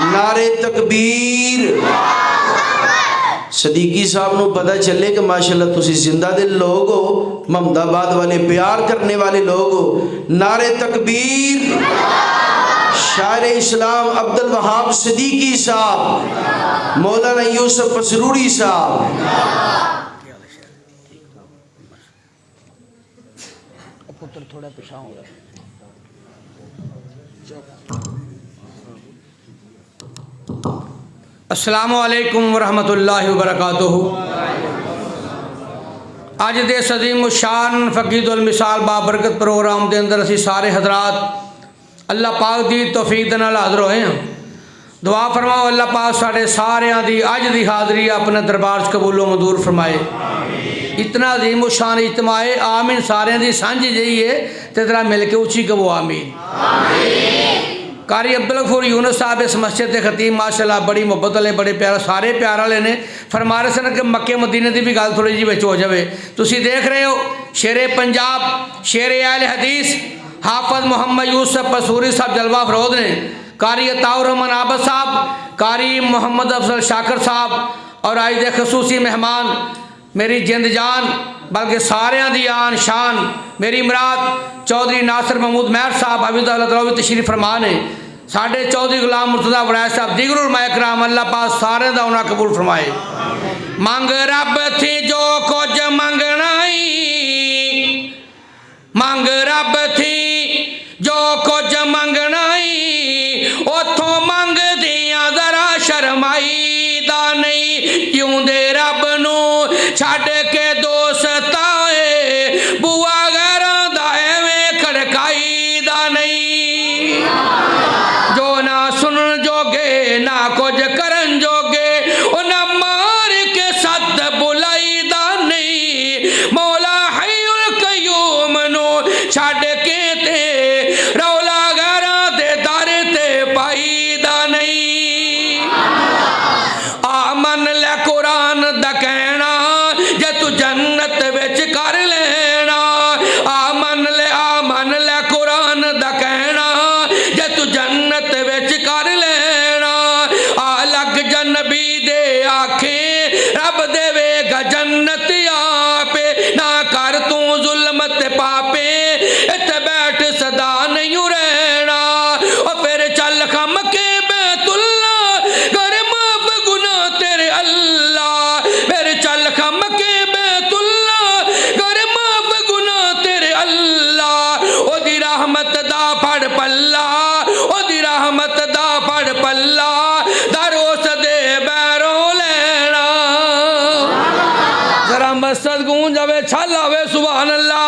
नारे तकबीर। सदीकी साहब को पता चले कि माशाल्लाह तुसी जिंदा दिल लोग हो, महमदाबाद वाले प्यार करने वाले लोग हो। नारे तकबीर। शायर इस्लाम अब्दुल वहाब सदीकी साहब, मौलाना यूसुफ पसरूरी साहब। थोड़ा पिछा होगा। अस्सलामु अलैकुम वरहमतुल्लाहि वबरकातुहू। अज दे सदीम शान फ़कीदुल मिसाल बाबरकत प्रोग्राम के अंदर असी सारे हजरात अल्लाह पाक की तौफीक नाल हाज़र होए हैं। दुआ फरमाओ अल्लाह पाक साढ़े सारियां दी अज की हाज़री अपने दरबार च कबूलो मंजूर फरमाए। इतना अजीम शान इज्तिमाए आमीन सारियां दी सांझी जही है ते जरा मिल के उची कहो आमीन। कारी अब्दुल गफूर यूनुस साहब इस मस्जिद के खतीब माशाल्लाह बड़ी मुहब्बत वाले बड़े प्यार सारे प्यार वाले ने। फरमा रहे सन कि मक्के मदीने की भी गल थोड़ी जी विच हो जाए। तुसी देख रहे हो शेरे पंजाब शेरे अहले हदीस हाफज मोहम्मद यूसुफ पसूरी साहब जलवा फरोद ने, कारी अताउर रहमान आबद साहब, कारी मोहम्मद अफजल शाकर साहब और आज दे खसूसी मेहमान मेरी जिंद जान बल्कि सारियां दी आन शान मेरी मुराद चौधरी नासिर महमूद महर साहब अभी तशरीफ फरमा ने। साढ़े चौधरी गुलाम मुर्तज़ा वड़ैच साहब दीगर उलमाए कराम अल्लाह पाक सारे दा उन्हें कबूल फरमाए। मंग रब थी जो कुछ मंगना ही, मंग रब थी जो कुछ मंगना ही, उथों मंग दियां जरा शर्माई दा नहीं। क्यों दे रब नू छड़ के दोस्त आए, बुआ गैरां दा एवें खड़काई दा नहीं। जो ना सुनन जोगे ना कुछ करन जोगे, उन्हें मार के सद बुलाई दा नहीं। मौला हय्युल कय्यूम नू छड़ के ते रौला गैरां दे दर ते पाई दा नहीं। आ मन ले कुरान दा कहना जे तू जन्नत विच कर लेना। आ मन ले कुरान दा कहना जे तू जन्नत विच कर लेना। आ लग जनबी दे आखे रब देवेगा जन्नत आपे, ना कर तू जुल्म ते पापे, इत्थे बैठ सदा नहीं रहना। और फिर चल खम के बैतुल्ला कर माफ गुनाह तेरे अल्लाह। फिर चल खम के बैतुल्ला कर माफ गुनाह तेरे अल्लाह। ओदी रहमत दा फड़ पल्ला, ओदी रहमत दा फड़ पल्ला, दरोस दे बैरों लेना। जरा मस्जिद गूंज जावे छल आवे सुभान अल्लाह।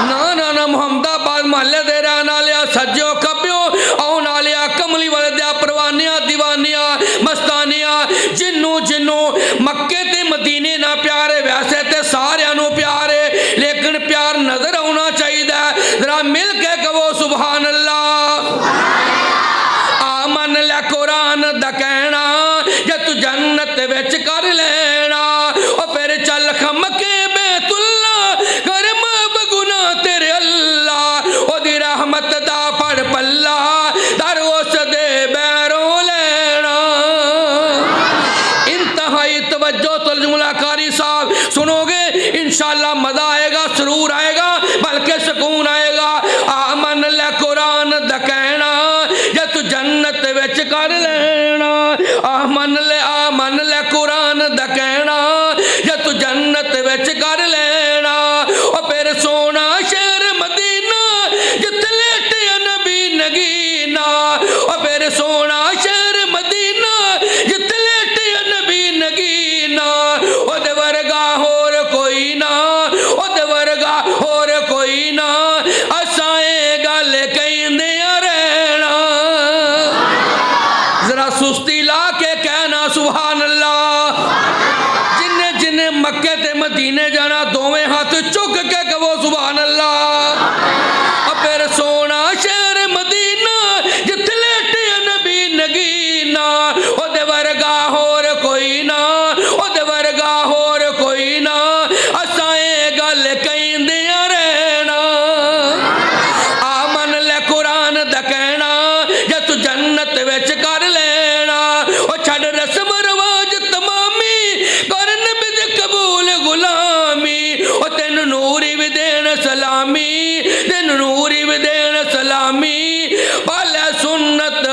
ना ना ना मुहम्मदाबाद महल्ले दे रहने वाले सज्जो खब्बियो आने वाले कमली वाले दे परवानिया दीवानिया मस्तानिया जिन्नू जिन्नू मक्के ते मदीने ना प्यारे वैसे ते सारियां नू प्यारे, लेकिन प्यार नजर आना चाहिए। जरा मिल के कहो सुभान अल्लाह। आ मन ले कुरान दा कहना जे तू जन्नत विच कर लेना। और फिर चल खम के बैतुल्ला कर माफ गुनाह तेरे अल्लाह। ओदी रहमत दा फड़ पल्ला, दर उस दे बैरों लेना। इंतहाई तवज्जो तर्जुमा कारी साहब सुनोगे इंशाअल्लाह मजा आएगा, सुरूर आएगा, बल्कि सुकून आएगा। आ मन ले कुरान दा कहना जे तू जन्नत विच कर लेना। आ मन ले कुरान दा कहना जे तू जन्नत विच कर लेना। और फिर सोना शहर मदीना जिथे लेटे नबी नगीना। और फिर सोना शहर मदीना जिथे लेटे नबी नगीना। ओदे वर्गा होर कोई ना,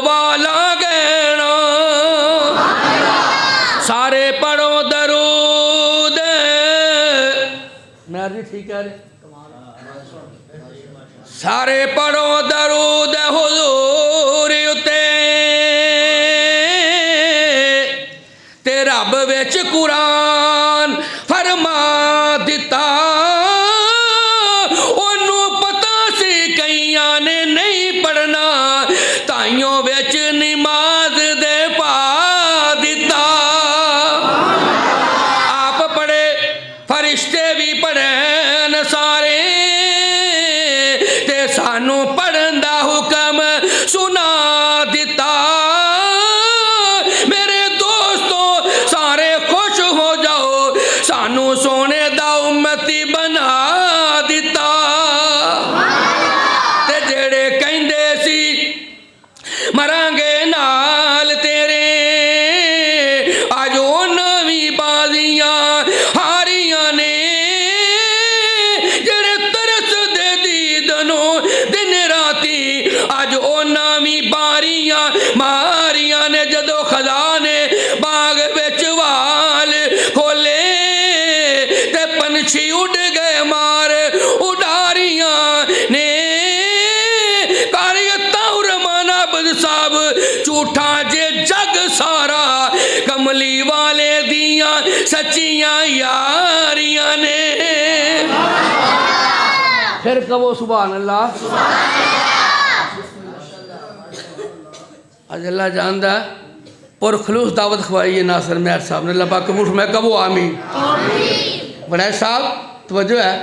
वाला गहना। सारे पढ़ो दरूद। मैं ठीक है, सारे पढ़ो दरूद हुजूर उते ते रब विच कुरान फरमा दिता। ओनू पता सी कईयां ने नहीं पढ़ना, ताइयों विच नमाज दे पा दिता। आप पढ़े फरिश्ते भी पढ़न सारे, ते सानू पढ़न दा हुक्म सुना दिता। मेरे दोस्तों सारे खुश हो जाओ, सानू सोने दा उम्मती बना दिता। ते जेड़े कहंदे सी मरांगे नाल तेरे, अज उन्हां भी बाजियां हारियां ने। जेड़े तरसदे दीदनों दिन राती, अज उन्हां भी बारियां मारियां ने। जदों खजाने बाग विच वाल खोले, ते पंछी उड़ गए मार उडारियां ने। साहब झूठा जे जग सारा, कमली वाले दियां सच्चियां यारियां ने। फिर कहो सुभान अल्लाह। अज अल्लाह जानदा और खलूस दावत खवाई है नासिर मेहर साहब ने। लबा कबूठ मैं कबो आमीन। बड़ा साहब तवज्जो है।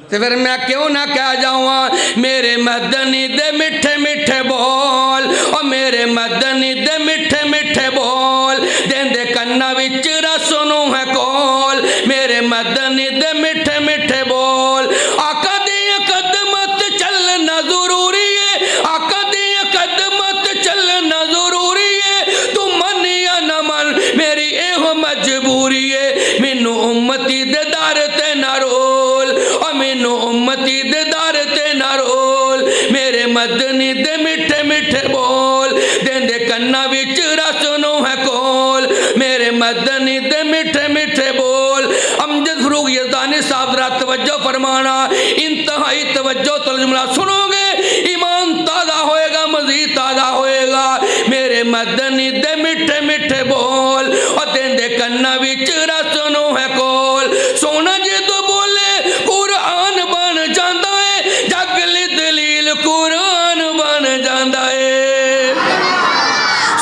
तो फिर मैं क्यों ना कह जावा मेरे मदनी दे मिठे मिठे बोल, और मेरे मदनी दे मिठे मिठे बोल, देंदे कन्ना विच रसनू है कोल। मेरे मदनी दे मिठे मिठे बोल, आका दी कदमत चलना जरूरी है, आका दी कदमत चलना जरूरी है। तू मन या न मन मेरी एहो मजबूरी है। मैनू उम्मती दे दर ते ना रोल, और मैनू उम्मती दे दर ते ना रोल। मेरे मदनी दे मिठे मिठे बोल, देंदे कन्ना विच रसनू है कोल। मेरे मदनी दे मिठे मिठे बोल। अमजद फरूक यज़दानी साहब रा तवज्जो फरमाना, इंतहाई तवज्जो तर्जुमा सुनोगे ईमान ताज़ा होएगा, मजीद ताज़ा होएगा। मेरे मदनी दे मिठे मिठे बोल, और देंदे कन्ना विच रसनू है कोल। सोना जे तो बोले कुरान बन जाता है, जगली दलील कुरान बन जाता है।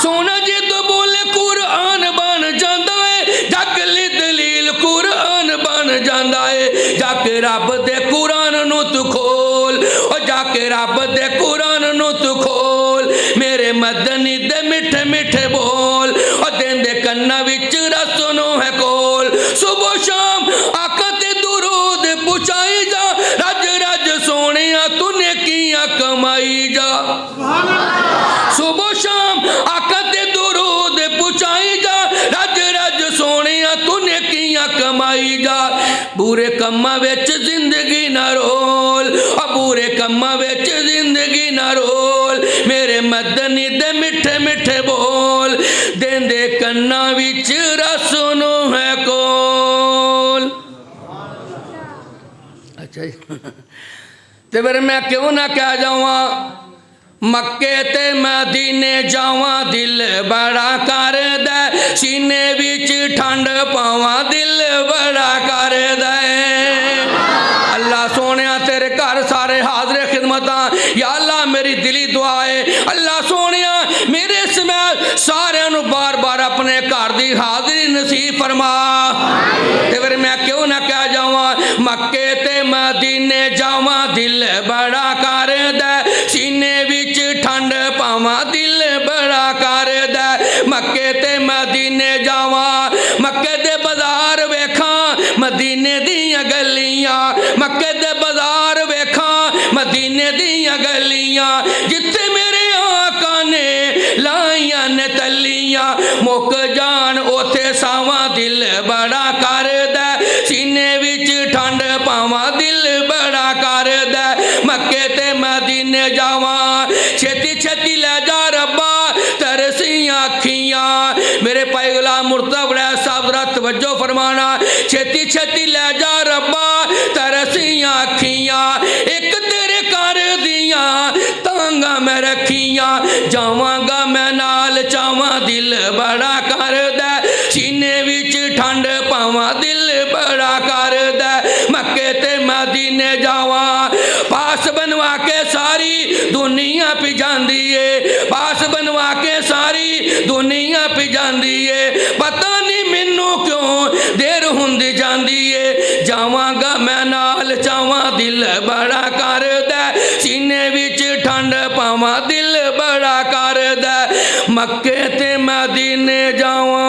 सोना जे तो बोले कुरान बन जाता है, जगली दलील कुरान बन जाता है। जाके रब दे कुरान नू तू खोल, और जाके रब दे कुरान नू तू खोल। मेरे मदनी दे मिठे मिठे बोल, और देंदे कन्ना विच रसनू है कोल। सुबह शाम आका ते दुरूद पुछाई जा, रज रज सोनिया तूने किया कमाई जा। सुबह शाम आका ते दुरूद पुछाई जा, रज रज सोनिया तूने किया कमाई जा। बुरे कम्मा विच जिंदगी ना रोल, और बुरे कम्मा विच जिंदगी ना रोल। मेरे मदनी दे मिठे मिठे बोल, देंदे कन्ना विच रसनू है कोल। अच्छा जी। ते फिर मैं क्यों ना कह जावा मक्के ते मदीने जावा, दिल बड़ा कर दे, सीने विच ठंड पावा, दिल बड़ा कर दे। अल्लाह सोने तेरे घर सारे हाजरे खिदमत, या अल्लाह मेरी दिली दुआ है। अल्लाह सोने मेरे समय सारे बार बार अपने घर की हाजरी नसीब फरमा। ते फिर मैं क्यों ना कह जावा मक्के ते मदीने जावा, दिल बड़ा कर दे, सीने विच ठंड पावा, दिल बड़ा कर दे। मक्के ते मदीने जावा, मक्के दे बाजार वेखा, मदीने दियां गलियां, मक्के दे बाजार वेखा, मदीने दियां गलियां, जिथे मेरे आका ने लाइयां ने तलियां, मुक जान ओथे सावा, दिल बड़ा कर दे, सीने विच ठंड पावा, दिल बड़ा कर दे। मक्के ते मदीने जावा, छेती छेती ले जा रब्बा, तवज्जो फरमाना, छेती छेती ले जा रब्बा तरसियां अखियां, एक तेरे कर दियां तांगा मैं रखियां, जावांगा मैं नाल चावां दिल बड़ा कर दे, सीने विच ठंड पावां दिल बड़ा कर दे, मक्के ते मदीने जावां, पास बनवा के सारी दुनिया पी जांदी है, पास बनवा के सारी दुनिया पी जांदी है, पता नहीं मैनू क्यों देर हुंदी जांदी है, जावांगा मैं नाल चावां दिल बड़ा कर दे, सीने विच ठंड पावां दिल बड़ा कर दे, मक्के ते मदीने जावां।